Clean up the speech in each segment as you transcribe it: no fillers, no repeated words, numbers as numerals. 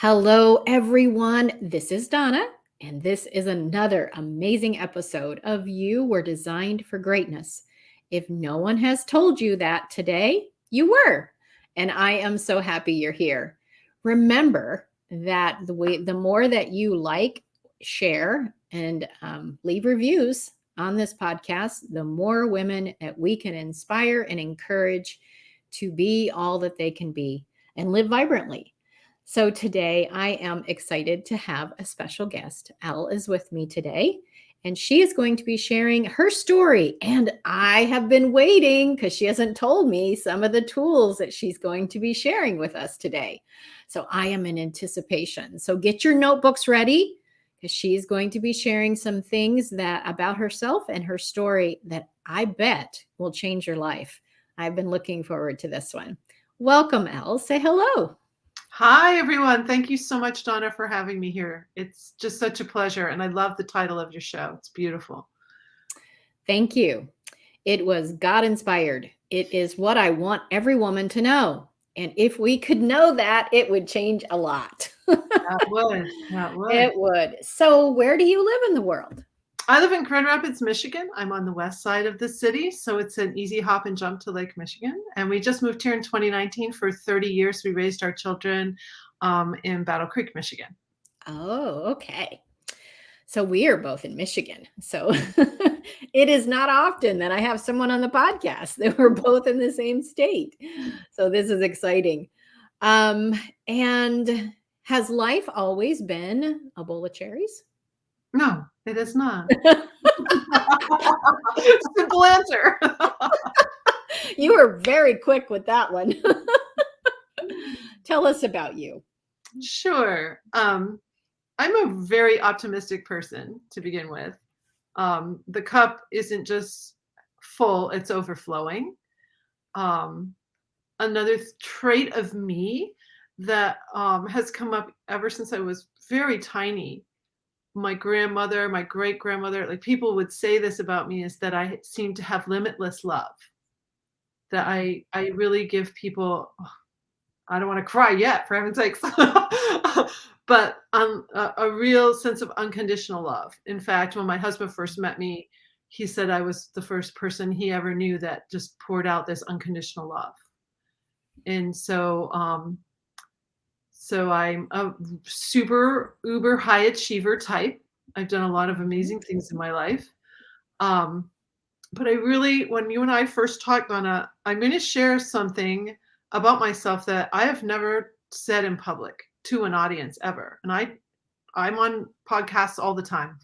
Hello, everyone. This is Donna, and this is another amazing episode of You Were Designed for Greatness. If no one has told you that today, you were. And I am so happy you're here. Remember that the more that you like, share, and leave reviews on this podcast, the more women that we can inspire and encourage to be all that they can be and live vibrantly. So today I am excited to have a special guest. Elle is with me today, and she is going to be sharing her story. And I have been waiting because she hasn't told me some of the tools that she's going to be sharing with us today. So I am in anticipation. So get your notebooks ready because she's going to be sharing some things that about herself and her story that I bet will change your life. I've been looking forward to this one. Welcome, Elle. Say hello. Hi, everyone. Thank you so much, Donna, for having me here. It's just such a pleasure, and I love the title of your show. It's beautiful. Thank you. It was God inspired. It is what I want every woman to know. And if we could know that, it would change a lot. That would. It would. So, where do you live in the world? I live in Grand Rapids, Michigan. I'm on the west side of the city, so it's an easy hop and jump to Lake Michigan. And we just moved here in 2019. For 30 years, we raised our children in Battle Creek, Michigan. Oh, okay. So we are both in Michigan. So it is not often that I have someone on the podcast that we're both in the same state. So this is exciting. And has life always been a bowl of cherries? No, it is not. Simple answer. You were very quick with that one. Tell us about you. Sure. I'm a very optimistic person to begin with. The cup isn't just full, it's overflowing. Another trait of me that has come up ever since I was very tiny. My grandmother, my great grandmother, like people would say this about me, is that I seem to have limitless love. That I really give people, I don't want to cry yet, for heaven's sakes, but a real sense of unconditional love. In fact, when my husband first met me, he said I was the first person he ever knew that just poured out this unconditional love. And so I'm a super uber high achiever type. I've done a lot of amazing things in my life. But I really, when you and I first talked, Donna, I'm going to share something about myself that I have never said in public to an audience ever. And I'm on podcasts all the time,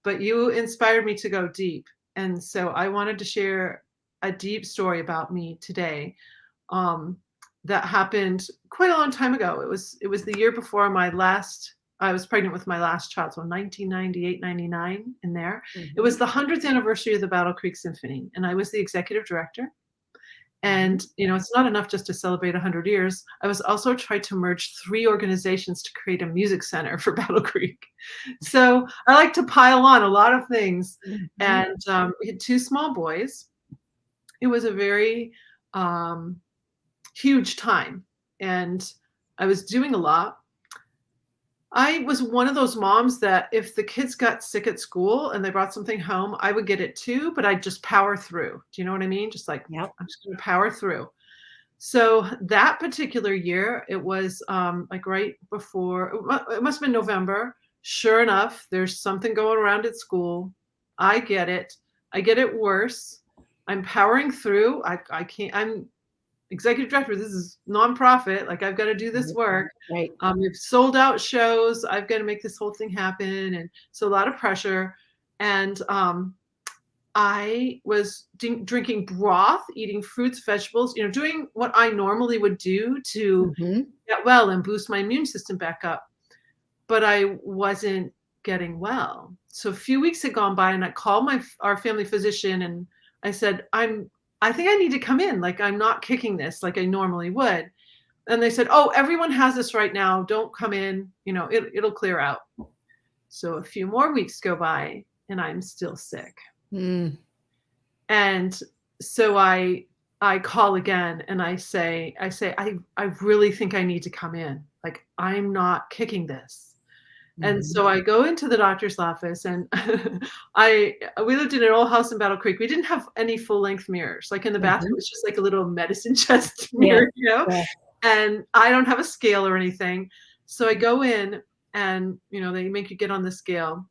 but you inspired me to go deep. And so I wanted to share a deep story about me today. That happened quite a long time ago. It was the year before I was pregnant with my last child, so 1998, 99 in there. Mm-hmm. It was the 100th anniversary of the Battle Creek Symphony, and I was the executive director. And, it's not enough just to celebrate 100 years. I was also trying to merge 3 organizations to create a music center for Battle Creek. So I like to pile on a lot of things. Mm-hmm. And we had 2 small boys. It was a very huge time, and I was doing a lot. I was one of those moms that if the kids got sick at school and they brought something home, I would get it too, but I'd just power through. Do you know what I mean? Just like, yep. I'm just going to power through. So that particular year, it was like right before, it must have been November. Sure enough, there's something going around at school. I get it. I get it worse. I'm powering through. I can't, I'm executive director. This is nonprofit. Like, I've got to do this work. Right. We've sold out shows. I've got to make this whole thing happen. And so a lot of pressure. And I was drinking broth, eating fruits, vegetables, doing what I normally would do to get well and boost my immune system back up. But I wasn't getting well. So a few weeks had gone by, and I called our family physician, and I said, I think I need to come in. Like, I'm not kicking this like I normally would. And they said, oh, everyone has this right now. Don't come in. It'll clear out. So a few more weeks go by, and I'm still sick. And so I I call again and I really think I need to come in. Like, I'm not kicking this. And Mhm. so I go into the doctor's office and we lived in an old house in Battle Creek. We didn't have any full length mirrors. Like in the bathroom, Mhm. it's just like a little medicine chest Yes, mirror, you know? yes. And I don't have a scale or anything. So I go in and, they make you get on the scale.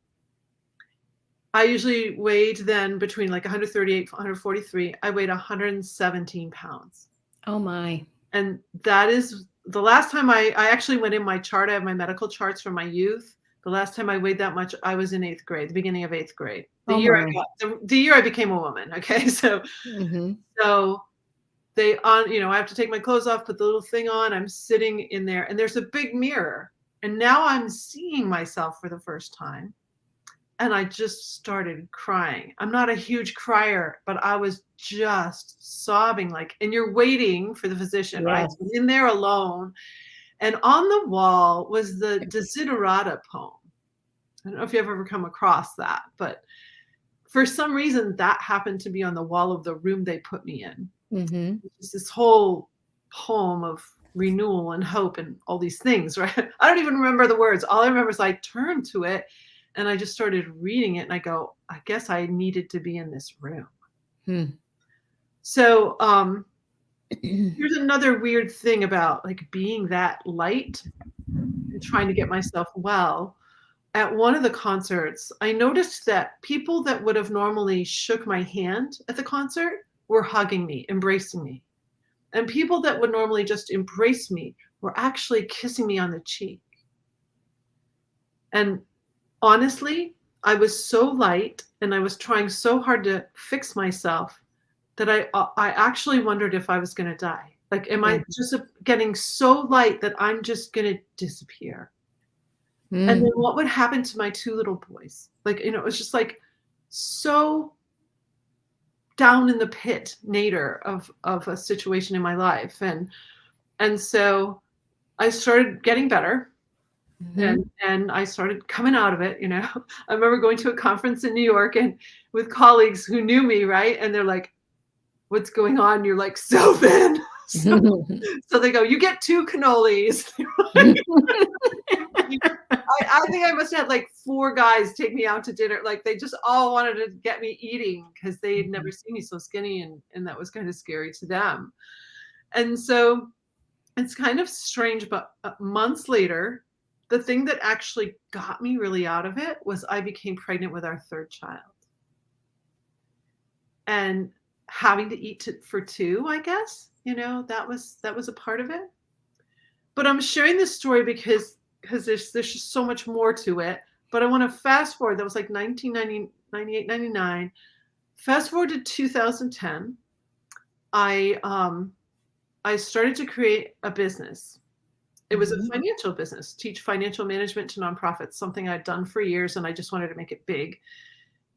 I usually weighed then between like 138, 143. I weighed 117 pounds. Oh my. And that is the last time I actually went in my chart. I have my medical charts from my youth. The last time I weighed that much, I was in 8th grade, the beginning of 8th grade. The Oh year I my. got the year I became a woman. Okay. Mhm. So I have to take my clothes off, put the little thing on. I'm sitting in there and there's a big mirror. And now I'm seeing myself for the first time. And I just started crying. I'm not a huge crier, but I was just sobbing and you're waiting for the physician, right? Yes. So I'm in there alone. And on the wall was the Desiderata poem. I don't know if you've ever come across that, but for some reason that happened to be on the wall of the room they put me in. Mhm. It's this whole poem of renewal and hope and all these things, right? I don't even remember the words. All I remember is I turned to it and I just started reading it and I go, I guess I needed to be in this room. Hmm. So here's another weird thing about being that light and trying to get myself well. At one of the concerts, I noticed that people that would have normally shook my hand at the concert were hugging me, embracing me. And people that would normally just embrace me were actually kissing me on the cheek. And honestly, I was so light and I was trying so hard to fix myself that I actually wondered if I was going to die. Like, am Yeah. I just getting so light that I'm just going to disappear? And then Mm. what would happen to my two little boys? It was just so down in the pit nadir of a situation in my life. And so I started getting better Mhm. and I started coming out of it. I remember going to a conference in New York and with colleagues who knew me, right? And they're like, "What's going on?" You're like, "So thin." So they go, "You get 2 cannolis." I think I must have had 4 guys take me out to dinner. They just all wanted to get me eating because they'd never Mhm. seen me so skinny and that was kind of scary to them. And so it's kind of strange, but months later, the thing that actually got me really out of it was I became pregnant with our 3rd child. And having to eat for 2, I guess, that was a part of it. But I'm sharing this story because there's just so much more to it. But I want to fast forward. That was 1990, 98, 99. Fast forward to 2010. I started to create a business. It was a Mhm. financial business, teach financial management to nonprofits, something I'd done for years, and I just wanted to make it big.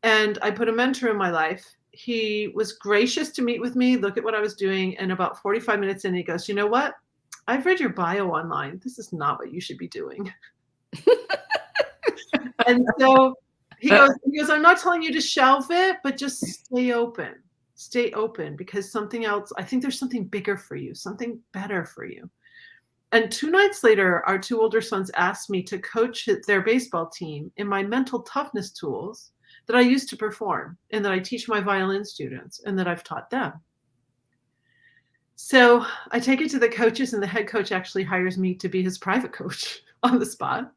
And I put a mentor in my life. He was gracious to meet with me, look at what I was doing, and about 45 minutes in, he goes, "You know what? I've read your bio online. This is not what you should be doing." And so he goes, "I'm not telling you to shelve it, but just stay open. Stay open because something else, I think there's something bigger for you, something better for you." And 2 nights later, our 2 older sons asked me to coach their baseball team in my mental toughness tools that I use to perform and that I teach my violin students and that I've taught them. So I take it to the coaches, and the head coach actually hires me to be his private coach on the spot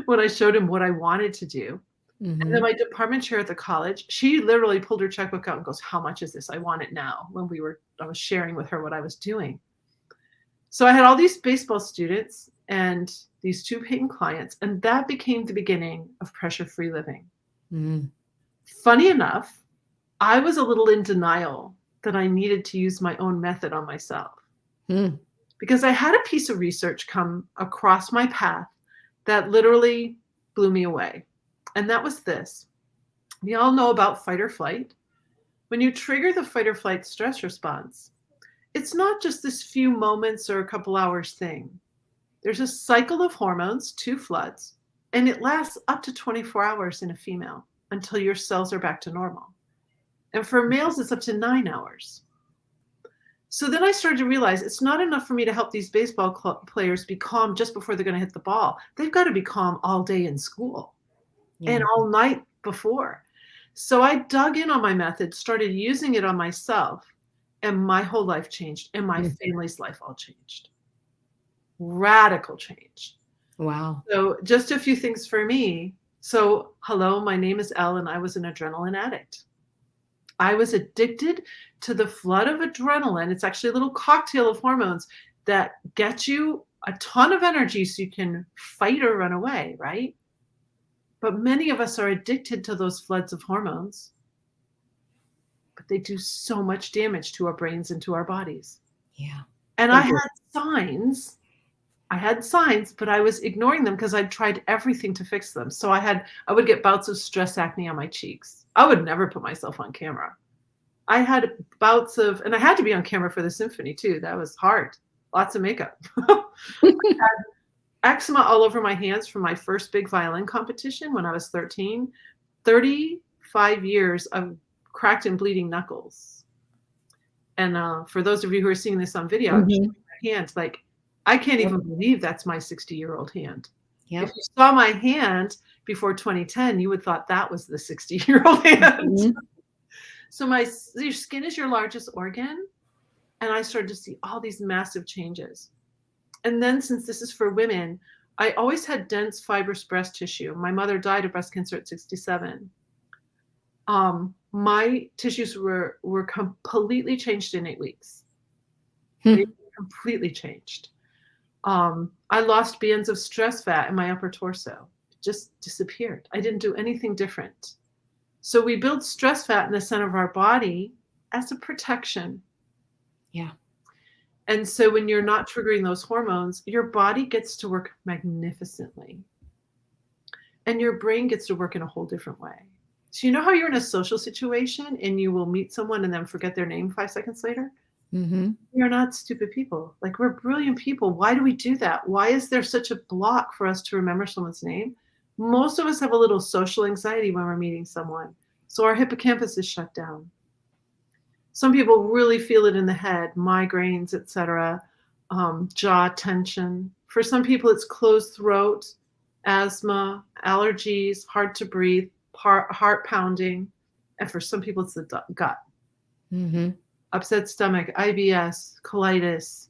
when I showed him what I wanted to do. And then Mhm. my department chair at the college, she literally pulled her checkbook out and goes, "How much is this? I want it now." I was sharing with her what I was doing. So I had all these baseball students and these 2 paying clients, and that became the beginning of pressure-free living. Mm. Funny enough, I was a little in denial that I needed to use my own method on myself Mm. because I had a piece of research come across my path that literally blew me away. And that was this. We all know about fight or flight. When you trigger the fight or flight stress response, it's not just this few moments or a couple hours thing. There's a cycle of hormones, 2 floods, and it lasts up to 24 hours in a female until your cells are back to normal. And for males, it's up to 9 hours. So then I started to realize it's not enough for me to help these baseball players be calm just before they're going to hit the ball. They've got to be calm all day in school and Yeah. all night before. So I dug in on my method, started using it on myself, and my whole life changed, and my Mm. family's life all changed. Radical change. Wow. So just a few things for me. So, hello, my name is Elle, and I was an adrenaline addict. I was addicted to the flood of adrenaline. It's actually a little cocktail of hormones that get you a ton of energy so you can fight or run away, right? But many of us are addicted to those floods of hormones, but they do so much damage to our brains and to our bodies. Yeah. And They I do. had signs. I had signs, but I was ignoring them because I'd tried everything to fix them. So I would get bouts of stress acne on my cheeks. I would never put myself on camera. I had bouts of, and I had to be on camera for the symphony too. That was hard. Lots of makeup. Eczema all over my hands from my first big violin competition when I was 13. 35 years of cracked and bleeding knuckles. And for those of you who are seeing this on video, I'm showing my hands. Like, I can't Yep. even believe that's my 60-year-old hand. Yep. If you saw my hand before 2010, you would thought that was the 60-year-old hand. Mhm. So your skin is your largest organ, and I started to see all these massive changes. And then, since this is for women, I always had dense fibrous breast tissue. My mother died of breast cancer at 67. My tissues were completely changed in 8 weeks. They completely changed. I lost bands of stress fat in my upper torso. It just disappeared. I didn't do anything different. So we build stress fat in the center of our body as a protection. Yeah. And so when you're not triggering those hormones, your body gets to work magnificently. And your brain gets to work in a whole different way. So you know how you're in a social situation and you will meet someone and then forget their name 5 seconds later? Mm-hmm. We are not stupid people. Like, we're brilliant people. Why do we do that? Why is there such a block for us to remember someone's name? Most of us have a little social anxiety when we're meeting someone. So our hippocampus is shut down. Some people really feel it in the head, migraines, etc., jaw tension. For some people, it's closed throat, asthma, allergies, hard to breathe, heart pounding. And for some people, it's the gut. Mm-hmm. Upset stomach, IBS, colitis,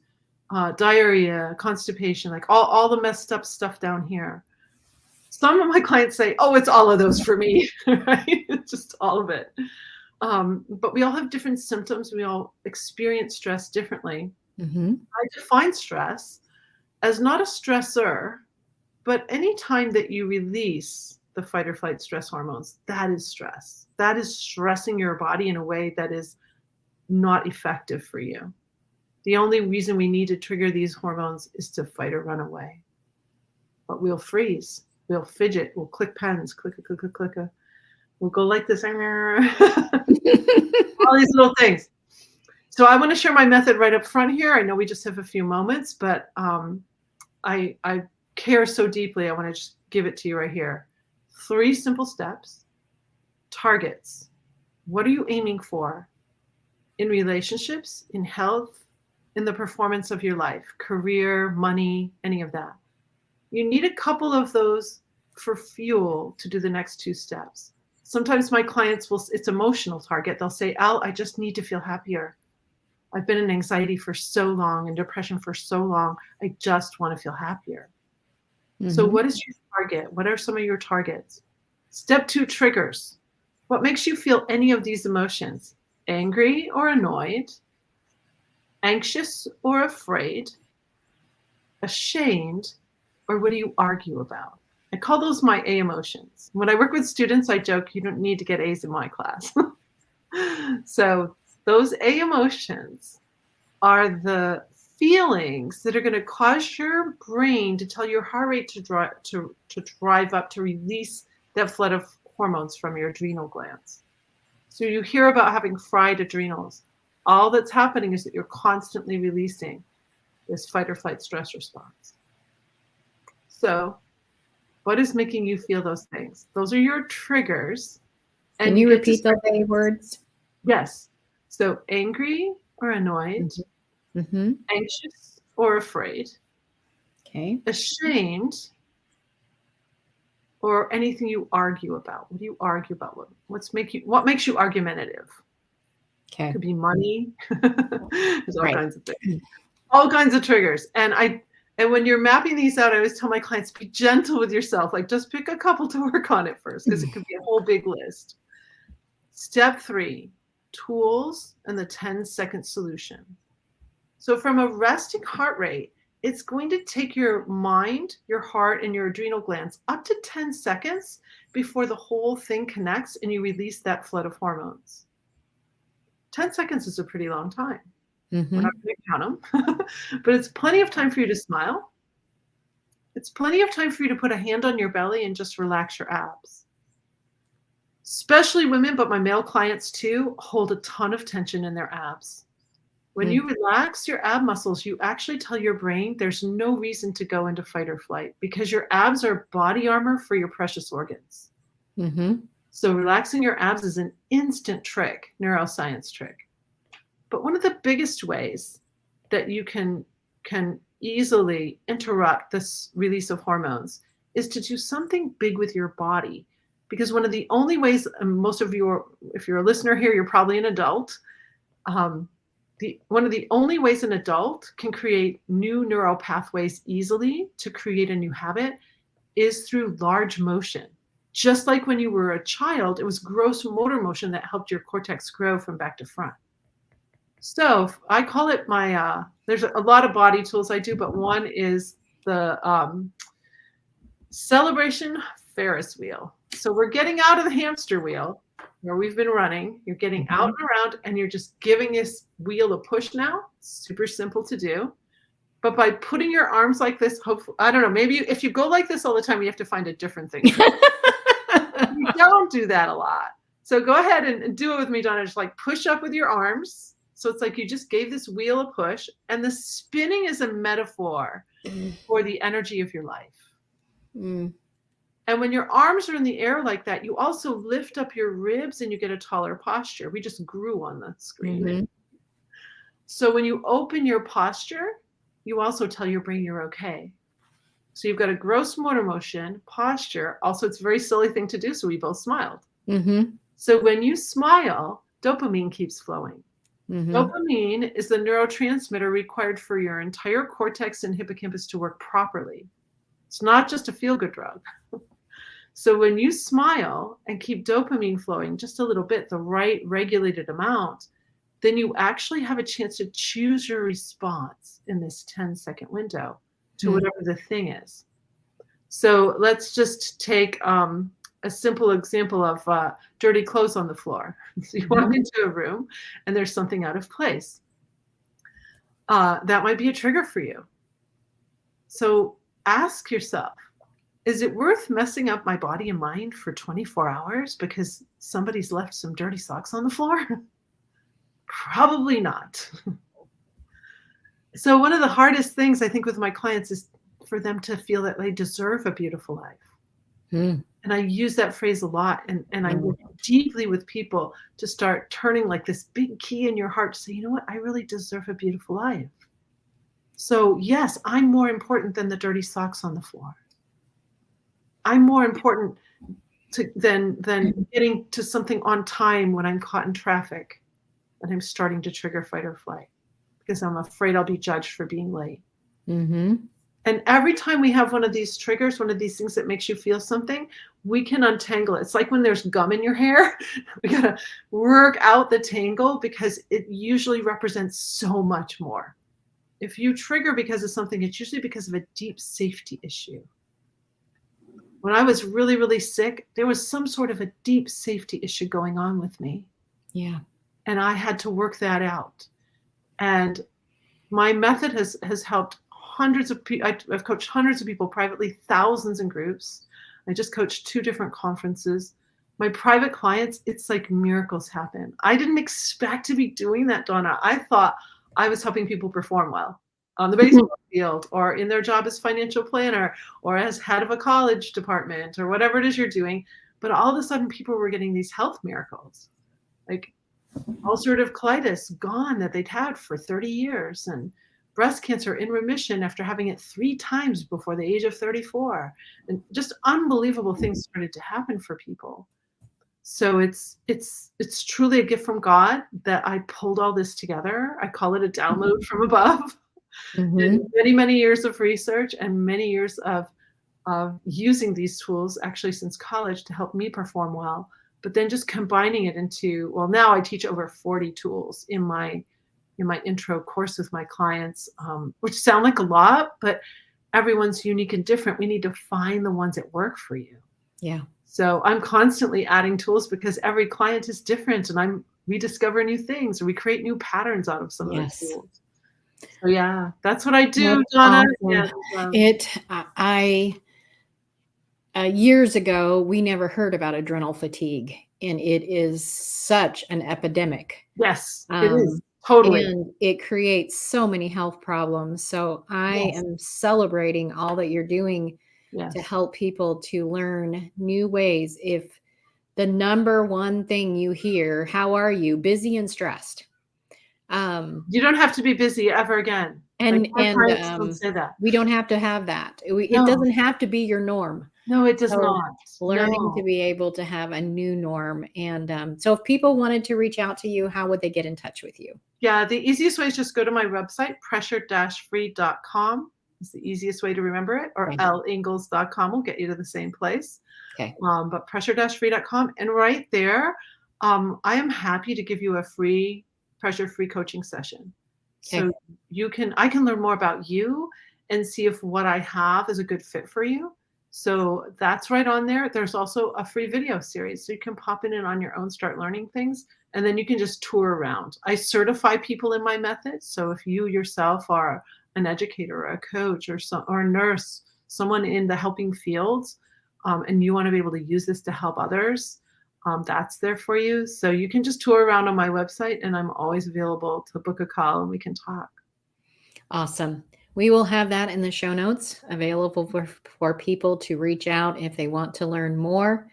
diarrhea, constipation, like all the messed up stuff down here. Some of my clients say, oh, it's all of those for me, right? It's just all of it. But we all have different symptoms. We all experience stress differently. Mm-hmm. I define stress as not a stressor, but any time that you release the fight or flight stress hormones, that is stress. That is stressing your body in a way that is not effective for you. The only reason we need to trigger these hormones is to fight or run away. But we'll freeze, we'll fidget, we'll click pens, click. We'll go like this. All these little things. So I want to share my method right up front here. I know we just have a few moments, but I care so deeply. I want to just give it to you right here. 3 simple steps. Targets. What are you aiming for? In relationships, in health, in the performance of your life, career, money, any of that. You need a couple of those for fuel to do the next 2 steps. Sometimes my clients it's emotional target. They'll say, Elle, I just need to feel happier. I've been in anxiety for so long and depression for so long. I just want to feel happier. Mm-hmm. So what is your target? What are some of your targets? Step 2, triggers. What makes you feel any of these emotions? Angry or annoyed, anxious or afraid, ashamed, or what do you argue about? I call those my A emotions. When I work with students, I joke, you don't need to get A's in my class. So those A emotions are the feelings that are going to cause your brain to tell your heart rate to drive up, to release that flood of hormones from your adrenal glands. So you hear about having fried adrenals. All that's happening is that you're constantly releasing this fight or flight stress response. So what is making you feel those things? Those are your triggers. Can you repeat those A words? Yes. So angry or annoyed, Mm-hmm. anxious or afraid, Okay. ashamed, or anything you argue about. What do you argue about? What makes you argumentative? Okay. Could be money. There's all Right. kinds of things. All kinds of triggers. And when you're mapping these out, I always tell my clients, be gentle with yourself. Like just pick a couple to work on it first, because it could be a whole big list. Step 3, tools and the 10-second solution. So from a resting heart rate, it's going to take your mind, your heart, and your adrenal glands up to 10 seconds before the whole thing connects and you release that flood of hormones. 10 seconds is a pretty long time. We're Mm-hmm. not going to count them, but it's plenty of time for you to smile. It's plenty of time for you to put a hand on your belly and just relax your abs. Especially women, but my male clients too, hold a ton of tension in their abs. When you relax your ab muscles, you actually tell your brain there's no reason to go into fight or flight because your abs are body armor for your precious organs. Mm-hmm. So relaxing your abs is an instant trick, neuroscience trick. But one of the biggest ways that you can easily interrupt this release of hormones is to do something big with your body. Because one of the only ways, and most of you, if you're a listener here, you're probably an adult. One of the only ways an adult can create new neural pathways easily to create a new habit is through large motion. Just like when you were a child, it was gross motor motion that helped your cortex grow from back to front. So I call it my, there's a lot of body tools I do, but one is the celebration Ferris wheel. So we're getting out of the hamster wheel where we've been running. You're getting out and around and you're just giving this wheel a push now. Super simple to do. But by putting your arms like this, hopefully, I don't know, maybe if you go like this all the time, you have to find a different thing. You don't do that a lot. So go ahead and do it with me, Donna. Just like push up with your arms. So it's like you just gave this wheel a push. And the spinning is a metaphor for the energy of your life. And when your arms are in the air like that, you also lift up your ribs and you get a taller posture. We just grew on the screen. Mm-hmm. So when you open your posture, you also tell your brain you're okay. So you've got a gross motor motion, posture. Also, it's a very silly thing to do, so we both smiled. Mm-hmm. So when you smile, dopamine keeps flowing. Mm-hmm. Dopamine is the neurotransmitter required for your entire cortex and hippocampus to work properly. It's not just a feel-good drug. So when you smile and keep dopamine flowing just a little bit, the right regulated amount, then you actually have a chance to choose your response in this 10-second window to whatever the thing is. So let's just take a simple example of dirty clothes on the floor. So you walk into a room and there's something out of place. That might be a trigger for you. So ask yourself, is it worth messing up my body and mind for 24 hours because somebody's left some dirty socks on the floor? Probably not. So one of the hardest things I think with my clients is for them to feel that they deserve a beautiful life. And I use that phrase a lot. And I work deeply with people to start turning like this big key in your heart to say, you know what, I really deserve a beautiful life. So yes, I'm more important than the dirty socks on the floor. I'm more important than getting to something on time when I'm caught in traffic and I'm starting to trigger fight or flight because I'm afraid I'll be judged for being late. And every time we have one of these triggers, one of these things that makes you feel something, we can untangle it. It's like when there's gum in your hair. We got to work out the tangle because it usually represents so much more. If you trigger because of something, it's usually because of a deep safety issue. When I was really, really sick, there was some sort of a deep safety issue going on with me. Yeah. And I had to work that out. And my method has helped hundreds of people. I've coached hundreds of people privately, thousands in groups. I just coached 2 different conferences. My private clients, it's like miracles happen. I didn't expect to be doing that, Donna. I thought I was helping people perform well on the baseball field or in their job as financial planner or as head of a college department or whatever it is you're doing. But all of a sudden people were getting these health miracles. Like ulcerative colitis gone that they'd had for 30 years, and breast cancer in remission after having it 3 times before the age of 34, and just unbelievable things started to happen for people. So it's truly a gift from God that I pulled all this together. I call it a download from above. And Mhm. many, many years of research and many years of using these tools actually since college to help me perform well, but then just combining it into, well, now I teach over 40 tools in my intro course with my clients, which sound like a lot, but everyone's unique and different. We need to find the ones that work for you. Yeah. So I'm constantly adding tools because every client is different, and we discover new things, or we create new patterns out of some of the Yes. tools. So yeah, that's what I That's do, Donna. awesome. And It I years ago, we never heard about adrenal fatigue, and it is such an epidemic. yes, it is Um, totally. and it creates so many health problems. So I Yes, am celebrating all that you're doing to yes. help people to learn new ways. If the number one thing you hear, how are you? Busy and stressed. Um, You don't have to be busy ever again. Like, and my and clients don't say that. we don't have to have that. It No, doesn't have to be your norm. no, it does So not. learning to No. be able to have a new norm. And so if people wanted to reach out to you, how would they get in touch with you? Yeah, the easiest way is just go to my website, pressure-free.com is the easiest way to remember it, or Okay. ellingalls.com will get you to the same place. Okay. But pressure-free.com, and right there, I am happy to give you a free pressure-free coaching session. Okay. So I can learn more about you and see if what I have is a good fit for you. So that's right on there. There's also a free video series. So you can pop in and on your own, start learning things, and then you can just tour around. I certify people in my method. So if you yourself are an educator or a coach or a nurse, someone in the helping fields, and you want to be able to use this to help others, that's there for you. So you can just tour around on my website, and I'm always available to book a call and we can talk. Awesome. We will have that in the show notes available for people to reach out if they want to learn more.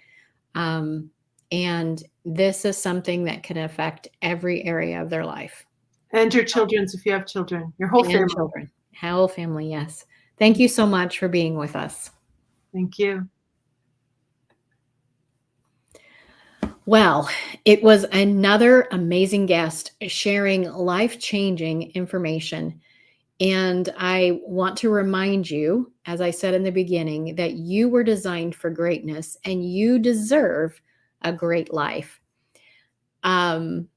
Um, and this is something that can affect every area of their life And your children's, if you have children, your whole and family. children, whole family. Yes. Thank you so much for being with us. Thank you. Well, it was another amazing guest sharing life changing information. And I want to remind you, as I said in the beginning, that you were designed for greatness and you deserve a great life. Um,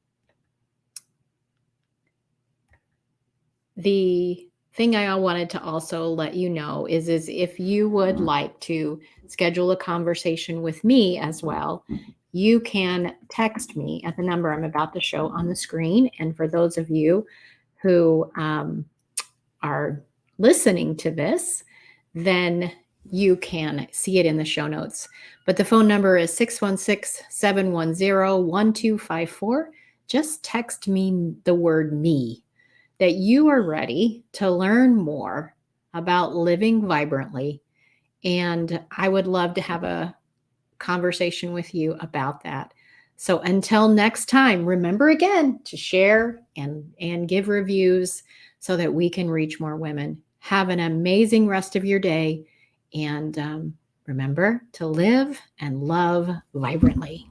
the thing I wanted to also let you know is if you would like to schedule a conversation with me as well, you can text me at the number I'm about to show on the screen. And for those of you who are listening to this, then you can see it in the show notes. But the phone number is 616-710-1254. Just text me the word me, that you are ready to learn more about living vibrantly. And I would love to have a conversation with you about that. So until next time, remember again to share and give reviews so that we can reach more women. Have an amazing rest of your day. And remember to live and love vibrantly.